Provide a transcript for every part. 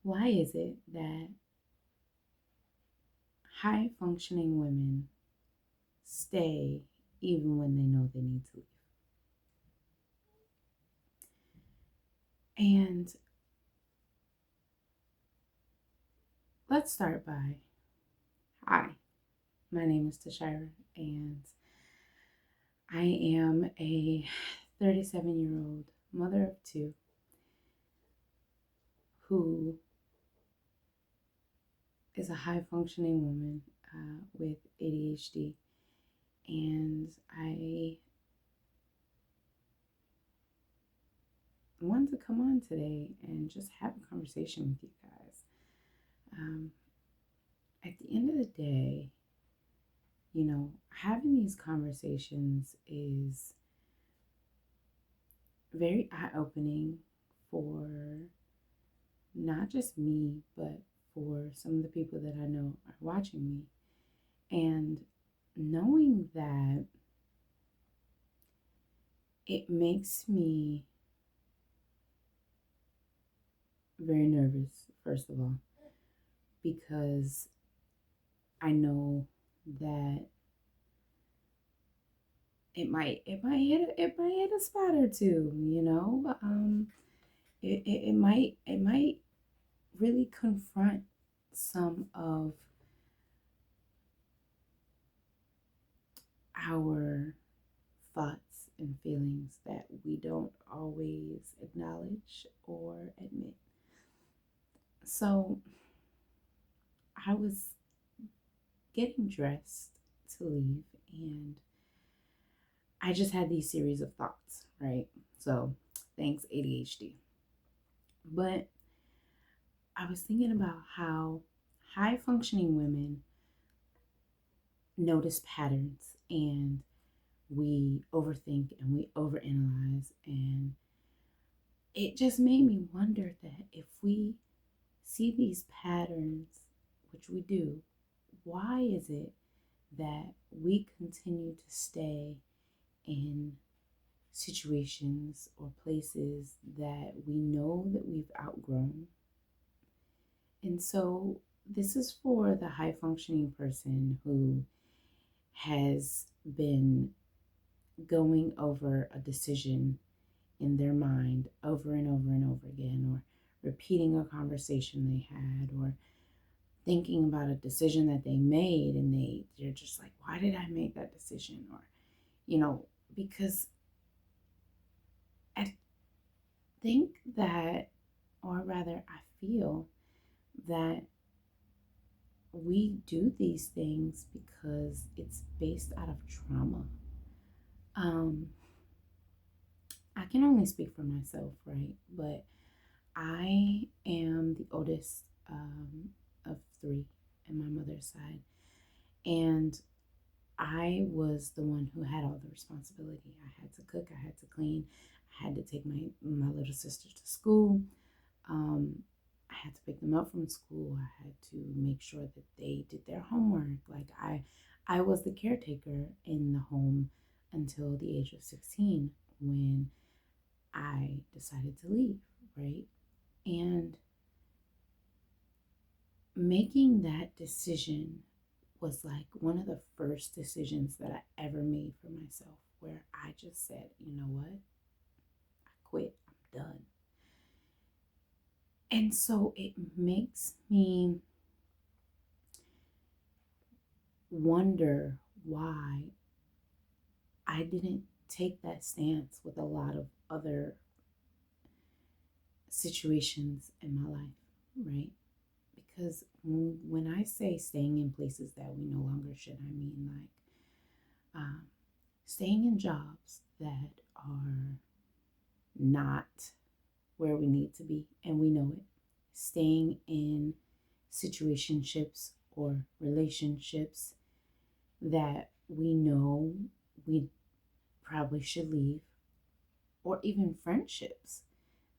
Why is it that high functioning women stay even when they know they need to leave? And let's start by hi, my name is Tashira, and I am a 37-year-old mother of two who is a high functioning woman with ADHD. And I wanted to come on today and just have a conversation with you guys. Um, at the end of the day, having these conversations is very eye opening for not just me, but for some of the people that I know are watching me. And knowing that it makes me very nervous, first of all, because I know that it might hit a spot or two, it might really confront some of our thoughts and feelings that we don't always acknowledge or admit. So I was getting dressed to leave, and I just had these series of thoughts, right? So thanks, ADHD. But I was thinking about how high functioning women notice patterns, and we overthink and we overanalyze, and it just made me wonder that if we see these patterns, which we do, why is it that we continue to stay in situations or places that we know that we've outgrown? And so this is for the high functioning person who has been going over a decision in their mind over and over and over again, or repeating a conversation they had, or thinking about a decision that they made, and they're just like, why did I make that decision? Or, because I think that, or rather I feel that we do these things because it's based out of trauma. um I can only speak for myself, right? But I am the oldest of three in my mother's side. And I was the one who had all the responsibility. I had to cook, I had to clean, I had to take my little sister to school. Um, I had to pick them up from school. I had to make sure that they did their homework. Like I was the caretaker in the home until the age of 16 when I decided to leave, right? And making that decision was like one of the first decisions that I ever made for myself, where I just said, you know what? I quit. I'm done. And so it makes me wonder why I didn't take that stance with a lot of other situations in my life, right? Because when I say staying in places that we no longer should, I mean like staying in jobs that are not where we need to be, and we know it. Staying in situationships or relationships that we know we probably should leave, or even friendships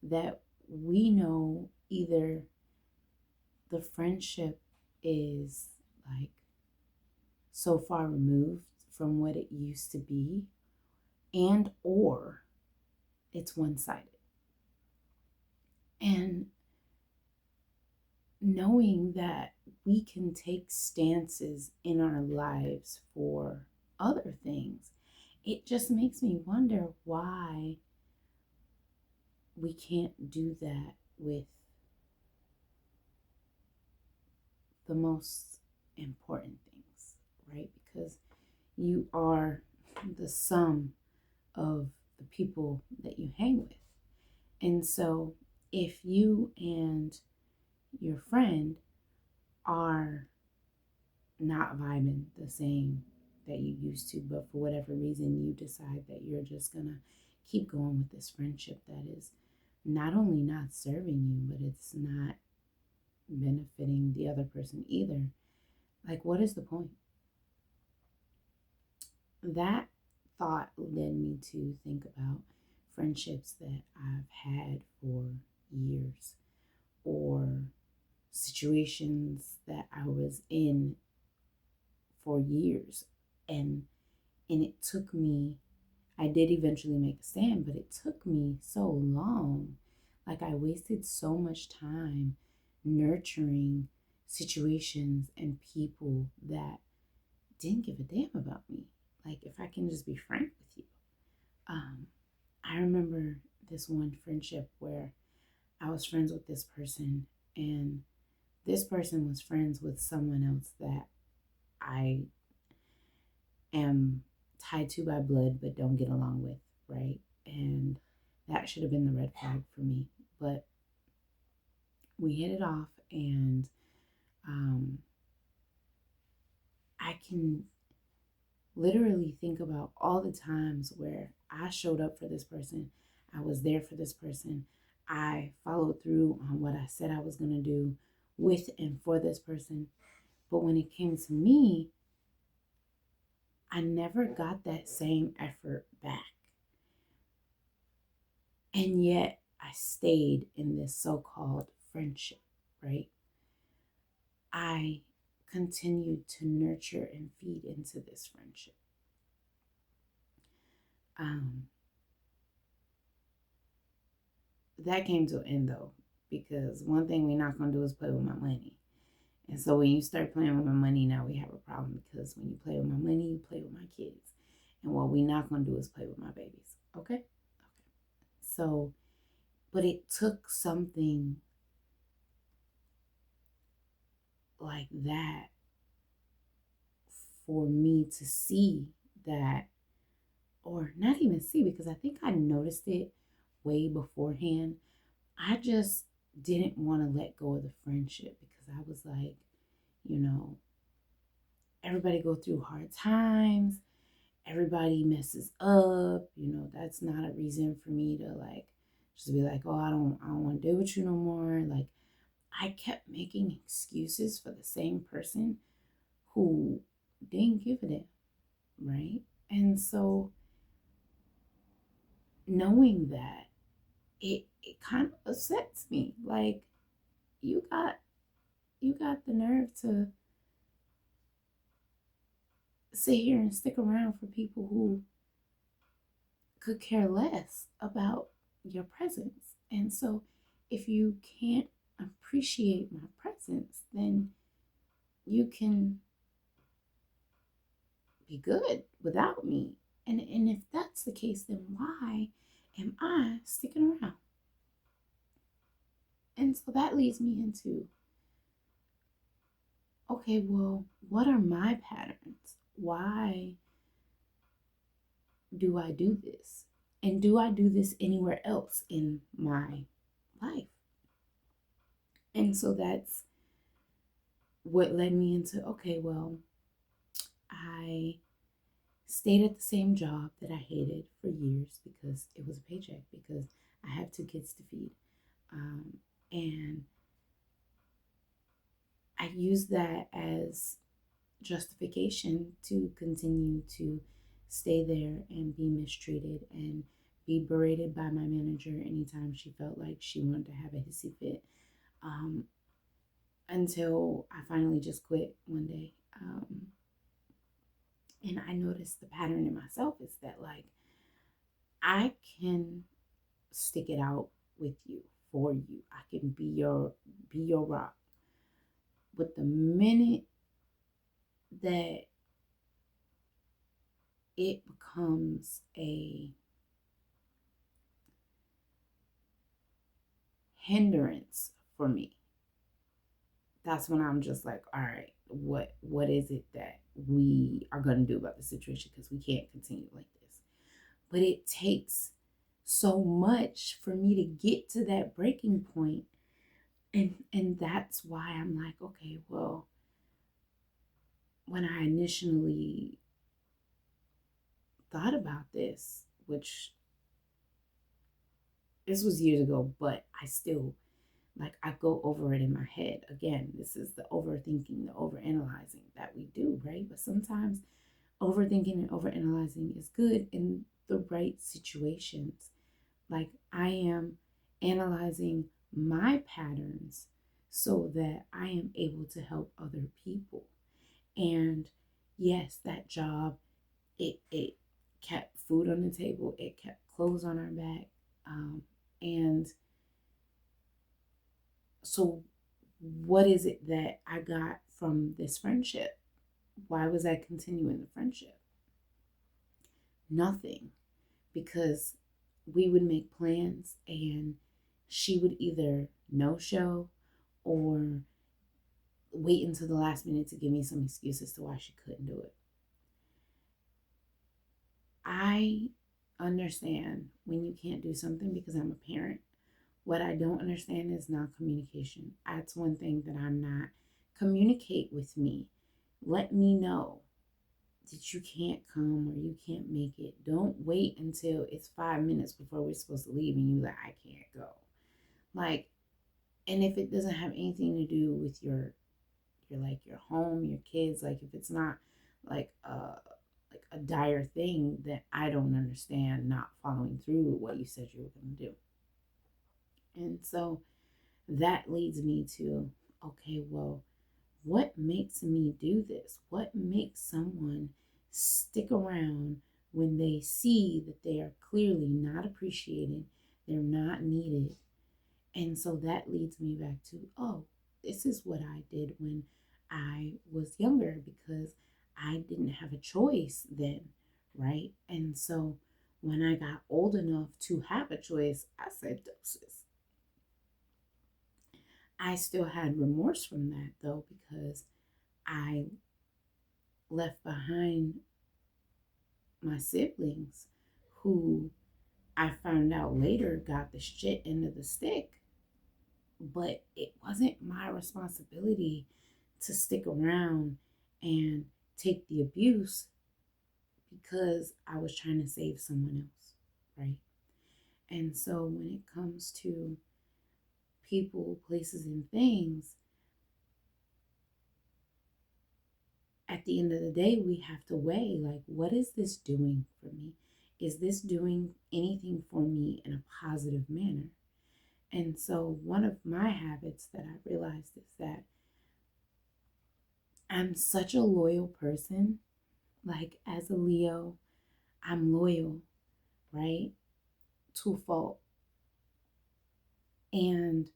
that we know either the friendship is like so far removed from what it used to be, and or it's one-sided. And knowing that we can take stances in our lives for other things, it just makes me wonder why we can't do that with the most important things, right? Because you are the sum of the people that you hang with. And so if you and your friend are not vibing the same that you used to, but for whatever reason you decide that you're just gonna keep going with this friendship that is not only not serving you, but it's not benefiting the other person either, like, what is the point? That thought led me to think about friendships that I've had for years, or situations that I was in for years. And it took me, I did eventually make a stand, but it took me so long. Like, I wasted so much time nurturing situations and people that didn't give a damn about me. Like, if I can just be frank with you. Um, I remember this one friendship where I was friends with this person, and this person was friends with someone else that I am tied to by blood but don't get along with, right? And that should have been the red flag for me. But we hit it off, and um, I can literally think about all the times where I showed up for this person, I was there for this person, I followed through on what I said I was going to do with and for this person. But when it came to me, I never got that same effort back. And yet I stayed in this so called friendship, right? I continued to nurture and feed into this friendship. Um, that came to an end though, because one thing we're not going to do is play with my money. And so when you start playing with my money, now we have a problem, because when you play with my money, you play with my kids. And what we're not going to do is play with my babies. Okay? So, but it took something like that for me to see that, or not even see, because I think I noticed it way beforehand. I just didn't want to let go of the friendship, because I was like, you know, everybody go through hard times, everybody messes up, that's not a reason for me to like just be like, oh, I don't want to deal with you no more. Like, I kept making excuses for the same person who didn't give a damn, right? And so knowing that, it kind of upsets me. Like, you got the nerve to sit here and stick around for people who could care less about your presence. And so if you can't appreciate my presence, then you can be good without me. And if that's the case, then why am I sticking around? And so that leads me into, okay, well, what are my patterns? Why do I do this? And do I do this anywhere else in my life? And so that's what led me into, okay, well, I stayed at the same job that I hated for years because it was a paycheck, because I have 2 kids to feed. And I used that as justification to continue to stay there and be mistreated and be berated by my manager anytime she felt like she wanted to have a hissy fit, until I finally just quit one day. And I noticed the pattern in myself is that, like, I can stick it out with you, for you. I can be your rock. But the minute that it becomes a hindrance for me, that's when I'm just like, all right, what is it that we are going to do about the situation, because we can't continue like this. But it takes so much for me to get to that breaking point. And that's why I'm like, okay, well, when I initially thought about this, which this was years ago, but I still, like, I go over it in my head. Again, this is the overthinking, the overanalyzing that we do, right? But sometimes overthinking and overanalyzing is good in the right situations. Like, I am analyzing my patterns so that I am able to help other people. And yes, that job, it kept food on the table, it kept clothes on our back. And so, what is it that I got from this friendship? Why was I continuing the friendship? Nothing. Because we would make plans and she would either no show or wait until the last minute to give me some excuse as to why she couldn't do it. I understand when you can't do something because I'm a parent. What I don't understand is not communication. That's one thing that I'm not. Communicate with me. Let me know that you can't come or you can't make it. Don't wait until it's 5 minutes before we're supposed to leave and you like, I can't go. Like, and if it doesn't have anything to do with your home, your kids, like if it's not like a dire thing, that I don't understand not following through with what you said you were going to do. And so that leads me to, okay, well, what makes me do this? What makes someone stick around when they see that they are clearly not appreciated, they're not needed? And so that leads me back to, oh, this is what I did when I was younger, because I didn't have a choice then, right? And so when I got old enough to have a choice, I said doses. I still had remorse from that though, because I left behind my siblings who I found out later got the shit end of the stick. But it wasn't my responsibility to stick around and take the abuse because I was trying to save someone else, right? And so when it comes to people, places, and things, at the end of the day, we have to weigh, like, what is this doing for me? Is this doing anything for me in a positive manner? And so one of my habits that I realized is that I'm such a loyal person. Like, as a Leo, I'm loyal, right? To a fault. And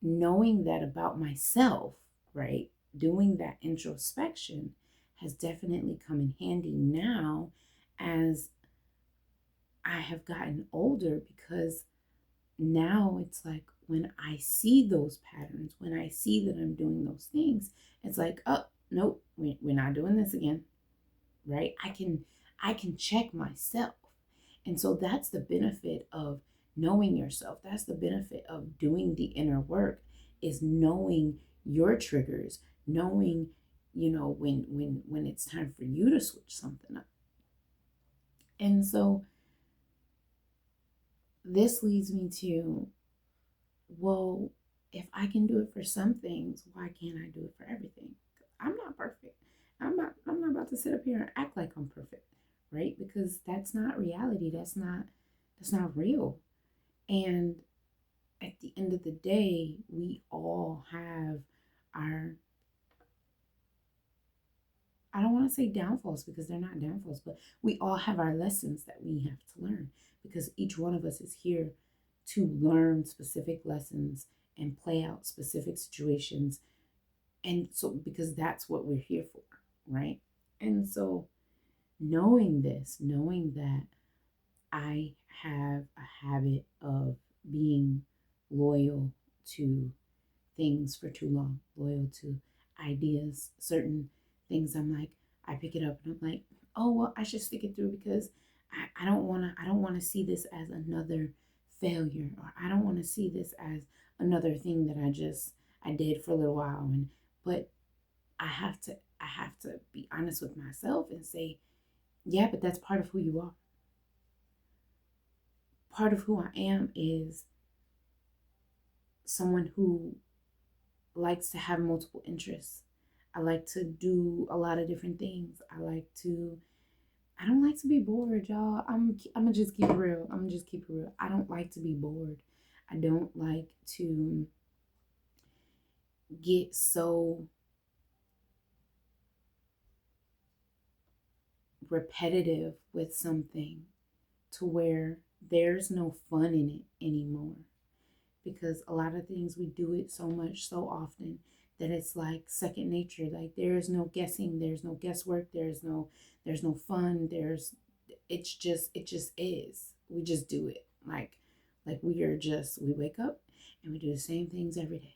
knowing that about myself, right? Doing that introspection has definitely come in handy now as I have gotten older, because now it's like when I see those patterns, when I see that I'm doing those things, it's like, oh, nope, we're not doing this again, right? I can check myself. And so that's the benefit of knowing yourself. That's the benefit of doing the inner work, is knowing your triggers, knowing, when it's time for you to switch something up. And so this leads me to, well, if I can do it for some things, why can't I do it for everything? I'm not perfect. I'm not about to sit up here and act like I'm perfect, right? Because that's not reality. That's not real. And at the end of the day, we all have our, I don't want to say downfalls, because they're not downfalls, but we all have our lessons that we have to learn, because each one of us is here to learn specific lessons and play out specific situations And so, because that's what we're here for, right? And so, knowing this, knowing that I have a habit of being loyal to things for too long, loyal to ideas, certain things. I'm like, I pick it up and I'm like, oh well, I should stick it through because I don't wanna see this as another failure, or I don't want to see this as another thing that I did for a little while. And but I have to be honest with myself and say, yeah, but that's part of who you are. Part of who I am is someone who likes to have multiple interests. I like to do a lot of different things. I don't like to be bored, y'all. I'm gonna just keep it real. I'm gonna just keep it real. I don't like to be bored. I don't like to get so repetitive with something to where there's no fun in it anymore. Because a lot of things we do it so much so often that it's like second nature. Like there's no guessing, there's no guesswork, there's no fun, it just is. We just do it. Like we wake up and we do the same things every day.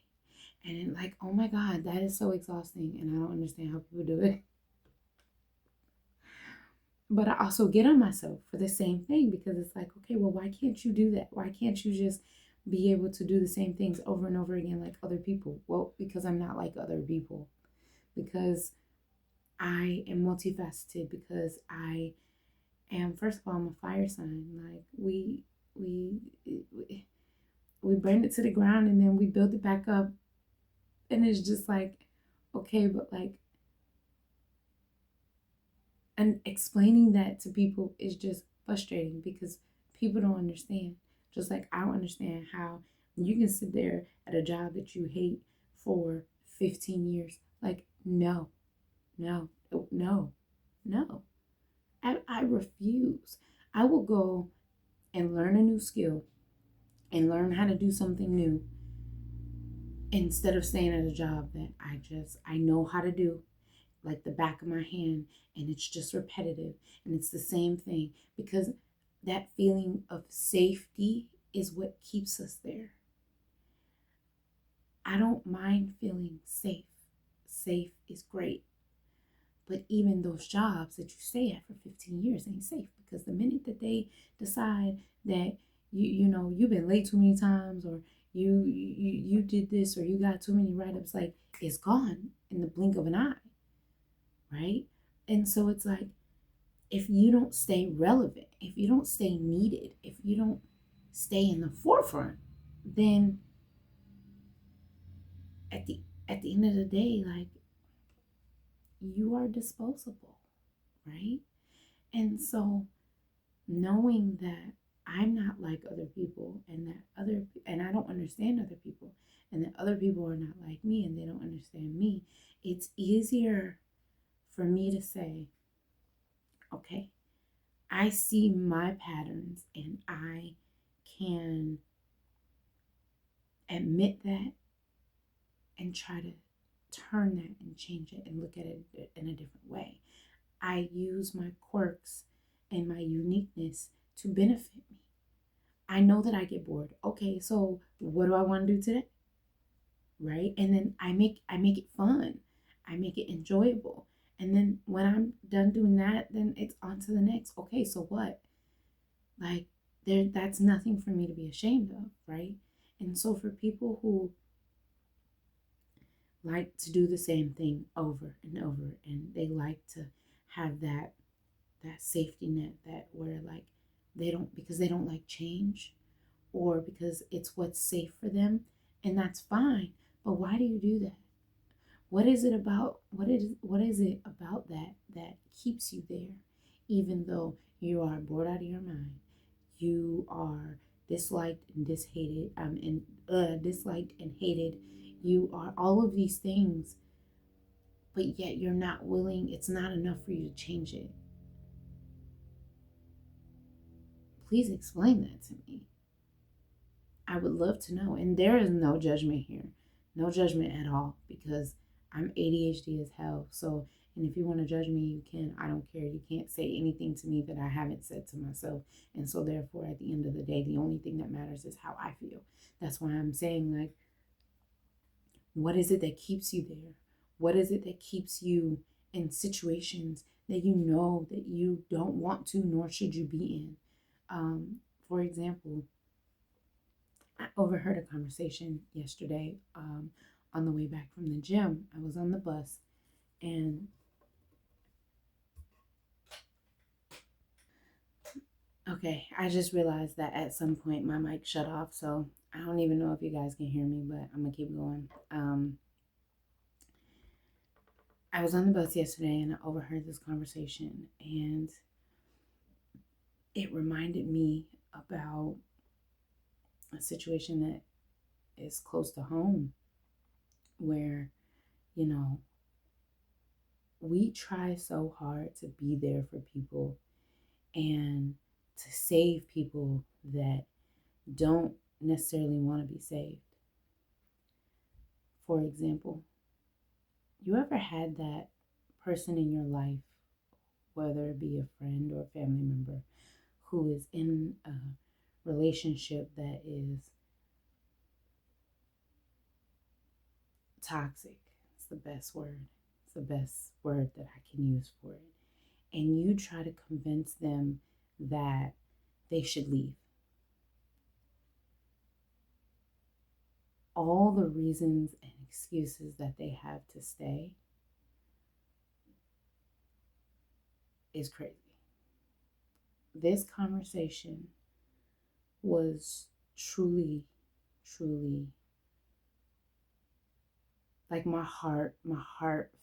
And like, oh my God, that is so exhausting and I don't understand how people do it. But I also get on myself for the same thing because it's like, okay, well, why can't you do that? Why can't you just be able to do the same things over and over again like other people? Well, because I'm not like other people. Because I am multifaceted. Because I am, first of all, I'm a fire sign. Like we we burn it to the ground and then we build it back up. And it's just like, okay, but like, and explaining that to people is just frustrating because people don't understand. Just like I don't understand how you can sit there at a job that you hate for 15 years. Like, no, no, no, no. I refuse. I will go and learn a new skill and learn how to do something new instead of staying at a job that I know how to do like the back of my hand, and it's just repetitive and it's the same thing because that feeling of safety is what keeps us there. I don't mind feeling safe. Safe is great. But even those jobs that you stay at for 15 years ain't safe because the minute that they decide that you've been late too many times, or you did this, or you got too many write-ups, like it's gone in the blink of an eye, right? And so it's like, if you don't stay relevant, if you don't stay needed, if you don't stay in the forefront, then at the end of the day, like, you are disposable, right? And so knowing that I'm not like other people, and I don't understand other people, and that other people are not like me and they don't understand me, it's easier for me to say, okay, I see my patterns and I can admit that and try to turn that and change it and look at it in a different way. I use my quirks and my uniqueness to benefit me. I know that I get bored. Okay, so what do I want to do today? Right? And then I make it fun. I make it enjoyable. And then when I'm done doing that, then it's on to the next. Okay, so what? Like that's nothing for me to be ashamed of, right? And so for people who like to do the same thing over and over, and they like to have that safety net, that where like they don't, because they don't like change, or because it's what's safe for them, and that's fine. But why do you do that? What is it about, what is it about that keeps you there, even though you are bored out of your mind, you are disliked and disliked and hated, you are all of these things, but yet you're not willing, it's not enough for you to change it. Please explain that to me. I would love to know. And there is no judgment here, no judgment at all, because I'm ADHD as hell. So, and if you want to judge me, you can. I don't care. You can't say anything to me that I haven't said to myself. And so, therefore, at the end of the day, the only thing that matters is how I feel. That's why I'm saying, like, what is it that keeps you there? What is it that keeps you in situations that you know that you don't want to, nor should you be in? For example, I overheard a conversation yesterday on the way back from the gym. I was on the bus and okay, I just realized that at some point my mic shut off, so I don't even know if you guys can hear me, but I'm gonna keep going. I was on the bus yesterday and I overheard this conversation, and it reminded me about a situation that is close to home where, you know, we try so hard to be there for people and to save people that don't necessarily want to be saved. For example, you ever had that person in your life, whether it be a friend or a family member, who is in a relationship that is toxic? It's the best word. It's the best word that I can use for it. And you try to convince them that they should leave. All the reasons and excuses that they have to stay is crazy. This conversation was truly, truly like my heart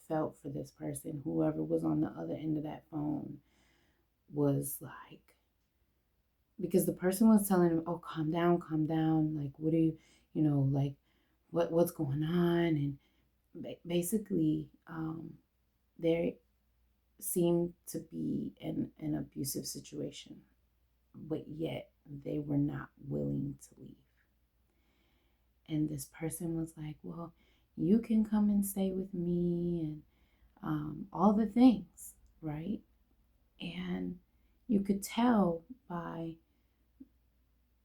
felt for this person. Whoever was on the other end of that phone was like, because the person was telling him, oh, calm down. Like, what do like, what's going on? And basically, there seemed to be an abusive situation, but yet they were not willing to leave. And this person was like, well, you can come and stay with me and all the things, right? And you could tell by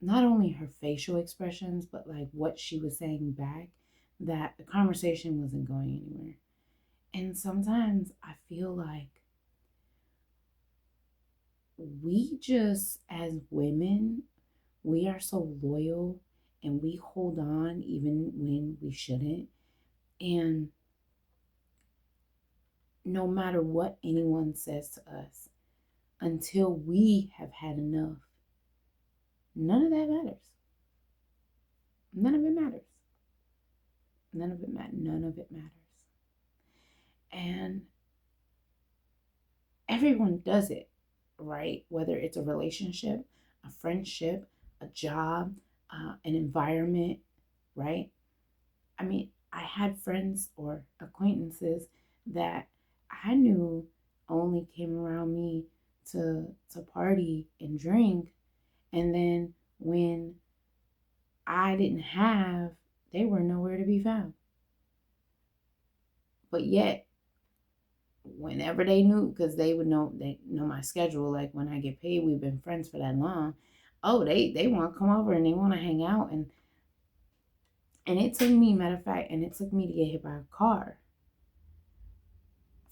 not only her facial expressions, but like what she was saying back, that the conversation wasn't going anywhere. And sometimes I feel like we just, as women, we are so loyal and we hold on even when we shouldn't. And no matter what anyone says to us, until we have had enough, none of that matters. None of it matters. None of it matters. None of it matters. And everyone does it, right? Whether it's a relationship, a friendship, a job, an environment, right? I mean, I had friends or acquaintances that I knew only came around me to party and drink, and then when I didn't have, they were nowhere to be found. But yet, whenever they knew, because they know my schedule, like when I get paid, we've been friends for that long. Oh, they want to come over and they want to hang out, and it took me, matter of fact, and it took me to get hit by a car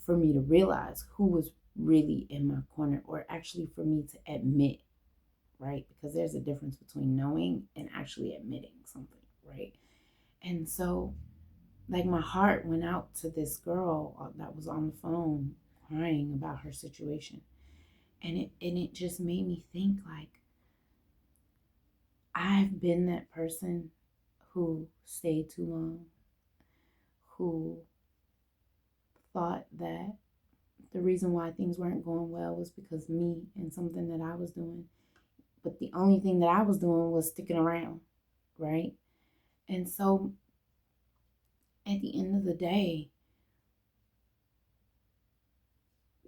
for me to realize who was really in my corner, or actually for me to admit, right? Because there's a difference between knowing and actually admitting something, right? And so, like, my heart went out to this girl that was on the phone crying about her situation. And it just made me think, like, I've been that person who stayed too long, who thought that the reason why things weren't going well was because me and something that I was doing. But the only thing that I was doing was sticking around, right? And so at the end of the day,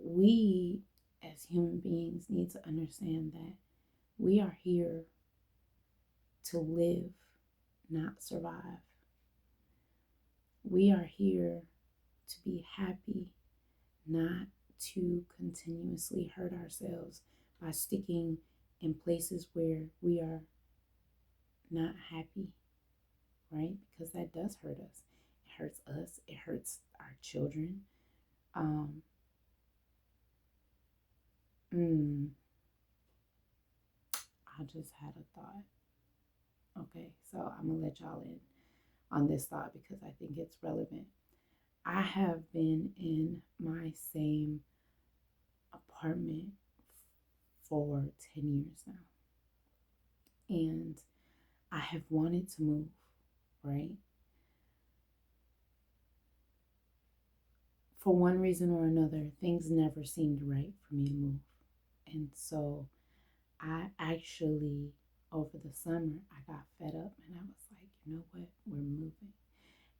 we as human beings need to understand that we are here to live, not survive. We are here to be happy, not to continuously hurt ourselves by sticking in places where we are not happy, right? Because that does hurt us. It hurts us, it hurts our children. Um, mm, I just had a thought. Okay, so I'm gonna let y'all in on this thought because I think it's relevant. I have been in my same apartment for 10 years now, and I have wanted to move, right? For one reason or another, things never seemed right for me to move. And so I actually, over the summer, I got fed up and I was like, you know what? We're moving.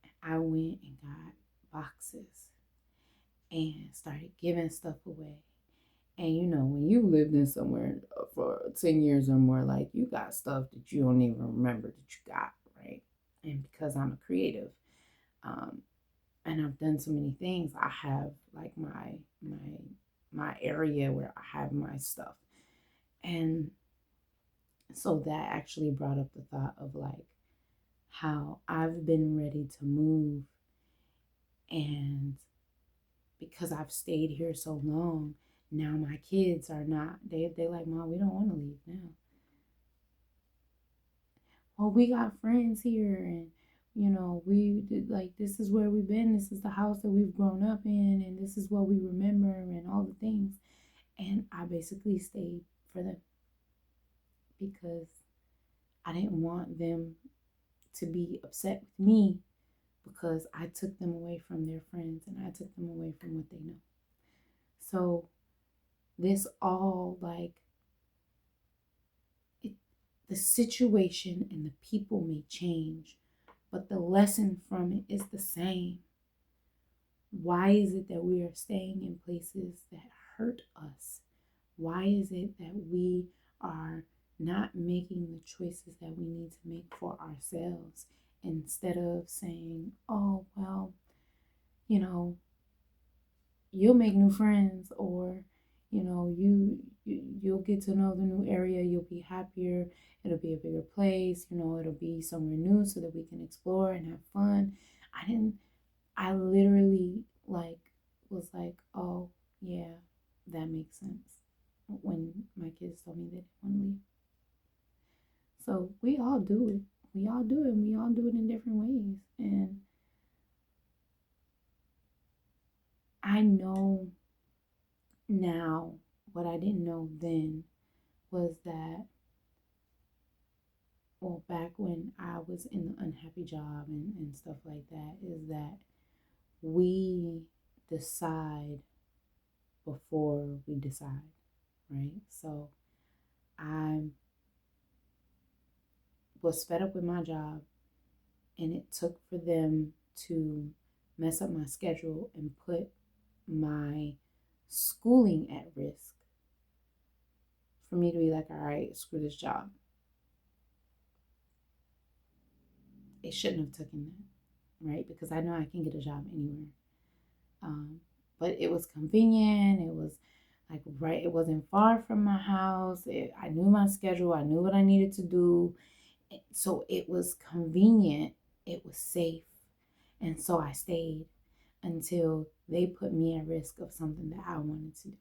And I went and got boxes and started giving stuff away. And you know, when you lived in somewhere for 10 years or more, like you got stuff that you don't even remember that you got, right? And because I'm a creative, um, and I've done so many things, I have like my area where I have my stuff. And so that actually brought up the thought of like how I've been ready to move, and because I've stayed here so long, now my kids are not, they like, Mom, we don't want to leave now. Well, we got friends here, and you know, we did, like, this is where we've been, this is the house that we've grown up in, and this is what we remember and all the things. And I basically stayed for them because I didn't want them to be upset with me because I took them away from their friends and I took them away from what they know. So this all like it, the situation and the people may change, but the lesson from it is the same. Why is it that we are staying in places that hurt us? Why is it that we are not making the choices that we need to make for ourselves instead of saying, oh, well, you know, you'll make new friends, or you know, you'll get to know the new area, you'll be happier, it'll be a bigger place, you know, it'll be somewhere new so that we can explore and have fun. I literally like was like, oh yeah, that makes sense when my kids told me they didn't want to leave. So we all do it. We all do it, and we all do it in different ways. And I know now what I didn't know then was that, well, back when I was in the unhappy job and stuff like that, is that we decide before we decide, right? So I was fed up with my job, and it took for them to mess up my schedule and put my schooling at risk for me to be like, all right, screw this job. It shouldn't have taken that, right? Because I know I can get a job anywhere. But it was convenient. It was like, right, it wasn't far from my house. I knew my schedule. I knew what I needed to do. So it was convenient. It was safe. And so I stayed until they put me at risk of something that I wanted to do.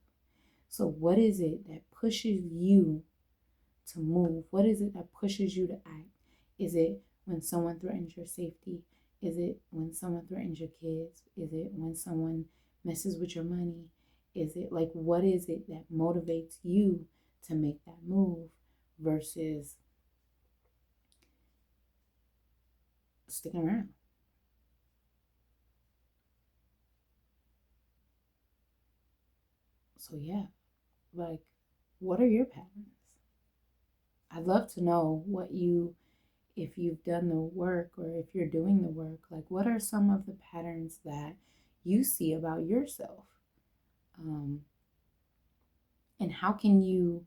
So what is it that pushes you to move? What is it that pushes you to act? Is it when someone threatens your safety? Is it when someone threatens your kids? Is it when someone messes with your money? Is it like, what is it that motivates you to make that move versus sticking around? So yeah, like, what are your patterns? I'd love to know what you, if you've done the work or if you're doing the work, like what are some of the patterns that you see about yourself? Um, and how can you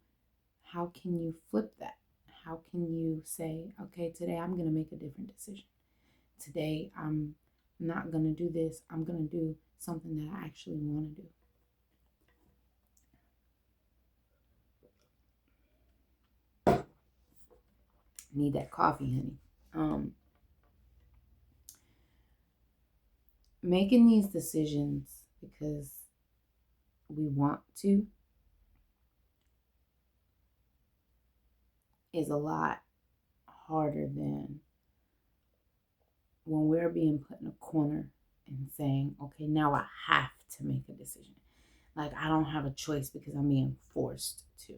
flip that? How can you say, okay, today I'm going to make a different decision. Today not going to do this. I'm going to do something that I actually want to do. Need that coffee, honey. Making these decisions because we want to is a lot harder than when we're being put in a corner and saying, okay, now I have to make a decision. Like, I don't have a choice because I'm being forced to.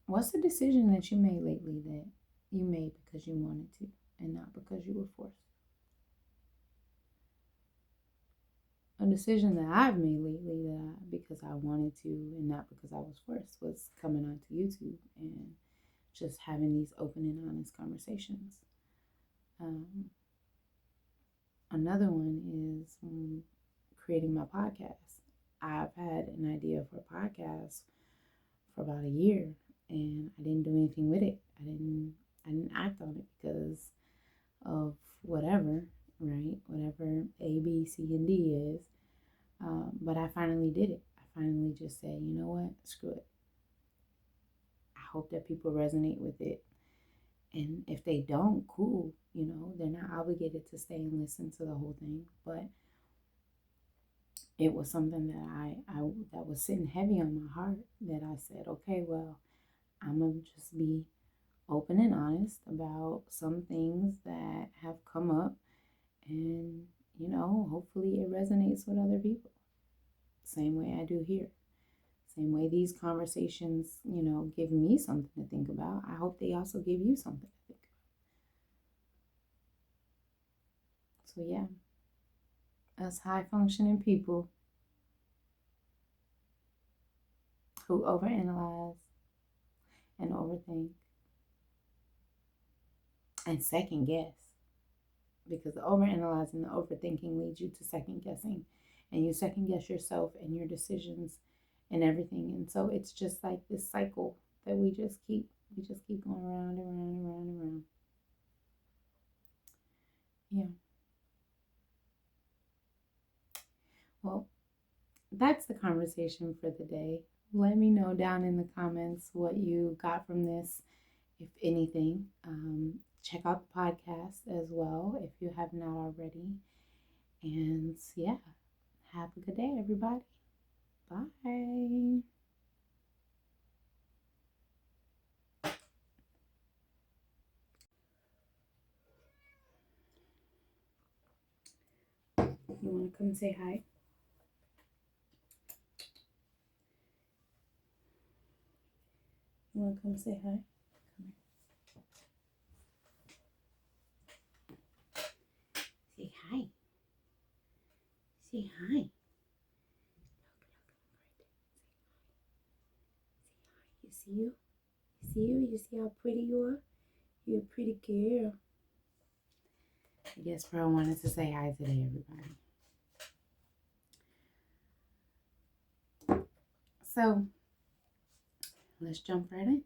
What's the decision that you made lately that you made because you wanted to and not because you were forced? A decision that I've made lately because I wanted to and not because I was forced was coming onto YouTube and just having these open and honest conversations. Another one is creating my podcast. I've had an idea for a podcast for about a year, and I didn't do anything with it. I didn't act on it because of whatever, right? Whatever A, B, C, and D is. But I finally did it. I finally just said, you know what? Screw it. I hope that people resonate with it. And if they don't, cool. You know, they're not obligated to stay and listen to the whole thing. But it was something that I that was sitting heavy on my heart, that I said, okay, well, I'm going to just be open and honest about some things that have come up, and, you know, hopefully it resonates with other people. Same way I do here. Same way these conversations, you know, give me something to think about. I hope they also give you something to think about. So yeah, us high functioning people who overanalyze and overthink and second guess, because the overanalyzing and the overthinking leads you to second guessing, and you second guess yourself and your decisions and everything. And so it's just like this cycle that we just keep going around and around and around and around. Yeah. Well, that's the conversation for the day. Let me know down in the comments what you got from this, if anything. Check out the podcast as well if you have not already. And yeah, have a good day, everybody. Bye. You want to come say hi? You want to come say hi? Come here. Say hi. Say hi. You see you? You see you? You see how pretty you are? You're a pretty girl. I guess Pearl wanted to say hi today, everybody. So let's jump right in.